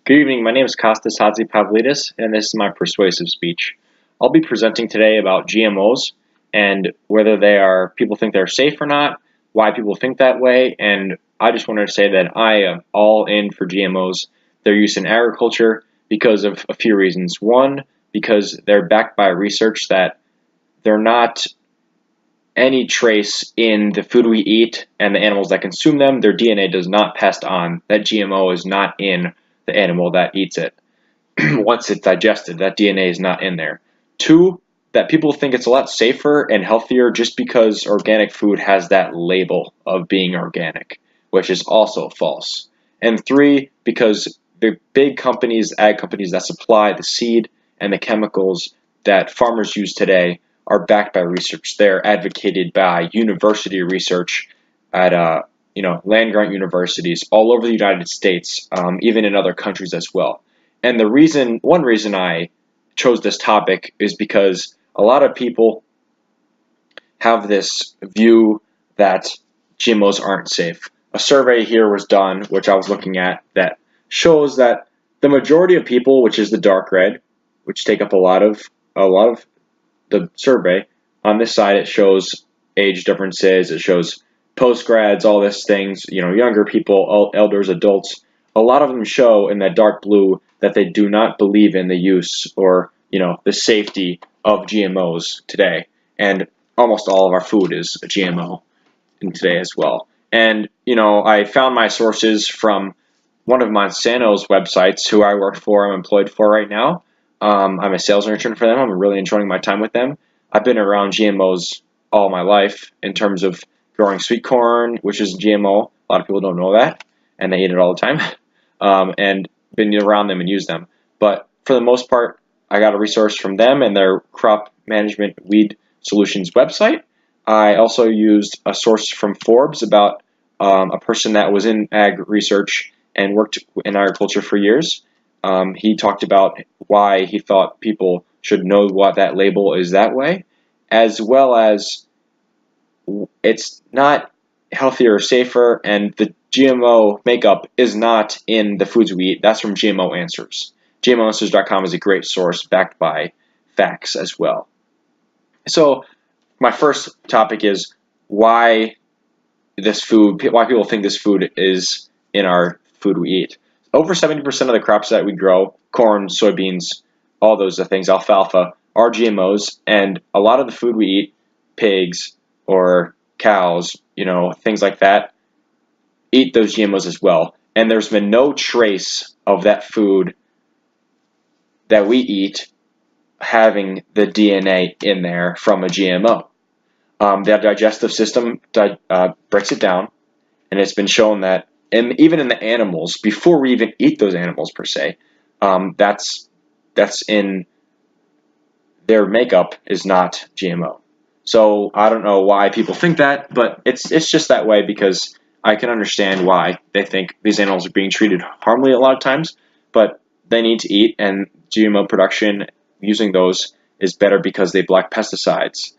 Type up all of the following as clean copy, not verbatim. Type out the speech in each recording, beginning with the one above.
Good evening, my name is Kostas Hadzipavlidis, and this is my persuasive speech. I'll be presenting today about GMOs and whether people think they're safe or not, why people think that way, and I just wanted to say that I am all in for GMOs, their use in agriculture, because of a few reasons. One, because they're backed by research that they're not any trace in the food we eat and the animals that consume them. Their DNA does not pass on. That GMO is not in the animal that eats it. Once it's digested, that DNA is not in there. Two, that people think it's a lot safer and healthier just because organic food has that label of being organic, which is also false. And three, because the big companies, ag companies that supply the seed and the chemicals that farmers use today are backed by research. They're advocated by university research at land-grant universities all over the United States, even in other countries as well. And one reason I chose this topic is because a lot of people have this view that GMOs aren't safe. A survey here was done, which I was looking at, that shows that the majority of people, which is the dark red, which take up a lot of the survey, on this side it shows age differences, it shows post-grads, all these things, younger people, elders, adults. A lot of them show in that dark blue that they do not believe in the use or, the safety of GMOs today. And almost all of our food is a GMO today as well. And, I found my sources from one of Monsanto's websites, who I work for, I'm employed for right now. I'm a sales intern for them. I'm really enjoying my time with them. I've been around GMOs all my life in terms of growing sweet corn, which is GMO. A lot of people don't know that, and they eat it all the time, and been around them and used them. But for the most part, I got a resource from them and their crop management weed solutions website. I also used a source from Forbes about a person that was in ag research and worked in agriculture for years. He talked about why he thought people should know what that label is that way, as well as it's not healthier or safer, and the GMO makeup is not in the foods we eat. That's from GMO Answers. GMOanswers.com is a great source backed by facts as well. So my first topic is why people think this food is in our food we eat. Over 70% of the crops that we grow, corn, soybeans, all those things, alfalfa, are GMOs, and a lot of the food we eat, pigs or cows, things like that, eat those GMOs as well. And there's been no trace of that food that we eat having the DNA in there from a GMO. The digestive system breaks it down, and it's been shown that even in the animals, before we even eat those animals per se, that's in their makeup is not GMO. So I don't know why people think that, but it's just that way, because I can understand why they think these animals are being treated harmly a lot of times, but they need to eat, and GMO production using those is better because they block pesticides.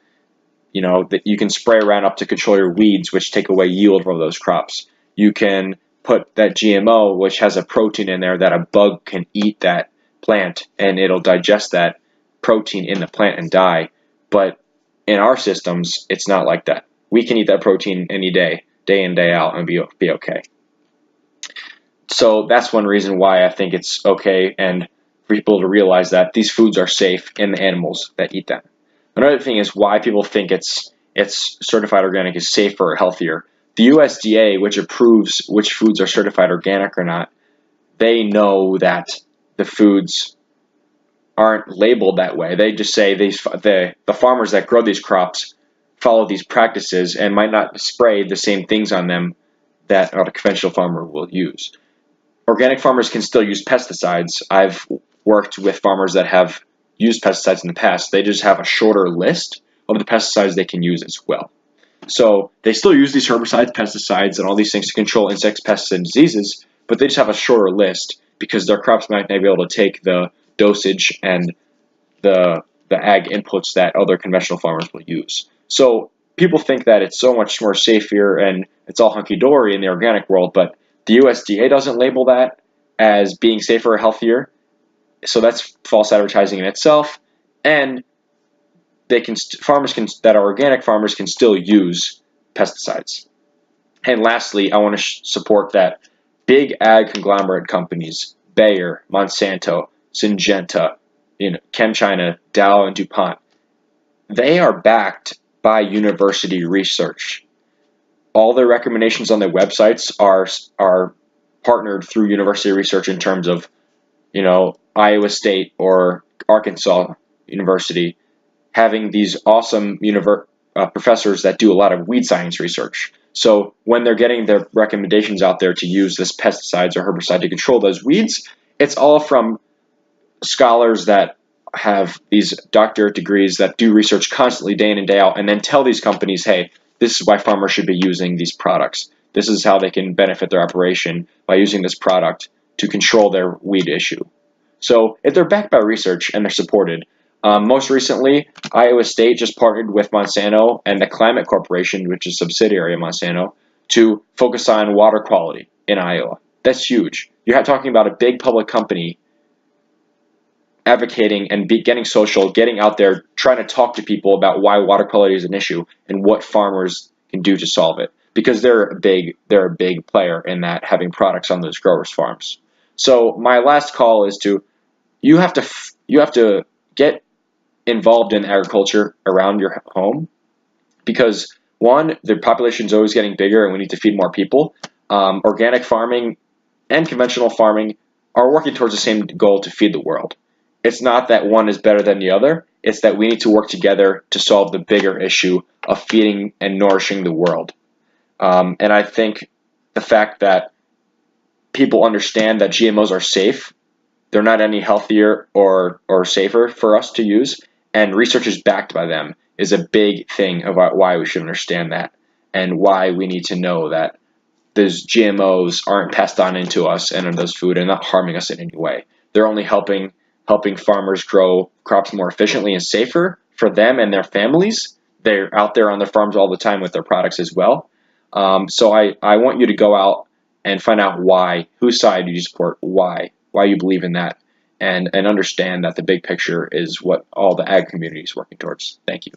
That you can spray Roundup to control your weeds, which take away yield from those crops. You can put that GMO, which has a protein in there that a bug can eat that plant, and it'll digest that protein in the plant and die. But in our systems, it's not like that. We can eat that protein any day in, day out, and be okay. So that's one reason why I think it's okay, and for people to realize that these foods are safe in the animals that eat them. Another thing is why people think it's certified organic is safer or healthier. The USDA, which approves which foods are certified organic or not, they know that the foods aren't labeled that way. They just say the farmers that grow these crops follow these practices and might not spray the same things on them that a conventional farmer will use. Organic farmers can still use pesticides. I've worked with farmers that have used pesticides in the past. They just have a shorter list of the pesticides they can use as well. So they still use these herbicides, pesticides, and all these things to control insects, pests, and diseases, but they just have a shorter list because their crops might not be able to take the dosage and the ag inputs that other conventional farmers will use. So people think that it's so much more safer and it's all hunky-dory in the organic world, but the USDA doesn't label that. as being safer or healthier. So that's false advertising in itself, and farmers that are organic farmers can still use pesticides. And lastly, I want to support that big ag conglomerate companies, Bayer, Monsanto, Syngenta, ChemChina, Dow, and DuPont, they are backed by university research. All their recommendations on their websites are partnered through university research in terms of, Iowa State or Arkansas University having these awesome professors that do a lot of weed science research. So when they're getting their recommendations out there to use this pesticides or herbicide to control those weeds, it's all from scholars that have these doctorate degrees that do research constantly day in and day out, and then tell these companies, hey, this is why farmers should be using these products. This is how they can benefit their operation by using this product to control their weed issue. So if they're backed by research and they're supported, most recently, Iowa State just partnered with Monsanto and the Climate Corporation, which is a subsidiary of Monsanto, to focus on water quality in Iowa. That's huge. You're talking about a big public company advocating and getting social, getting out there, trying to talk to people about why water quality is an issue and what farmers can do to solve it. Because they're a big player in that, having products on those growers' farms. So my last call is you have to get involved in agriculture around your home, because one, the population is always getting bigger and we need to feed more people. Organic farming and conventional farming are working towards the same goal, to feed the world. It's not that one is better than the other. It's that we need to work together to solve the bigger issue of feeding and nourishing the world. And I think the fact that people understand that GMOs are safe, they're not any healthier or safer for us to use, and research is backed by them, is a big thing about why we should understand that, and why we need to know that those GMOs aren't passed on into us and into those food and not harming us in any way. They're only helping farmers grow crops more efficiently and safer for them and their families. They're out there on their farms all the time with their products as well. So I want you to go out and find out why, whose side you support, why you believe in that, and understand that the big picture is what all the ag community is working towards. Thank you.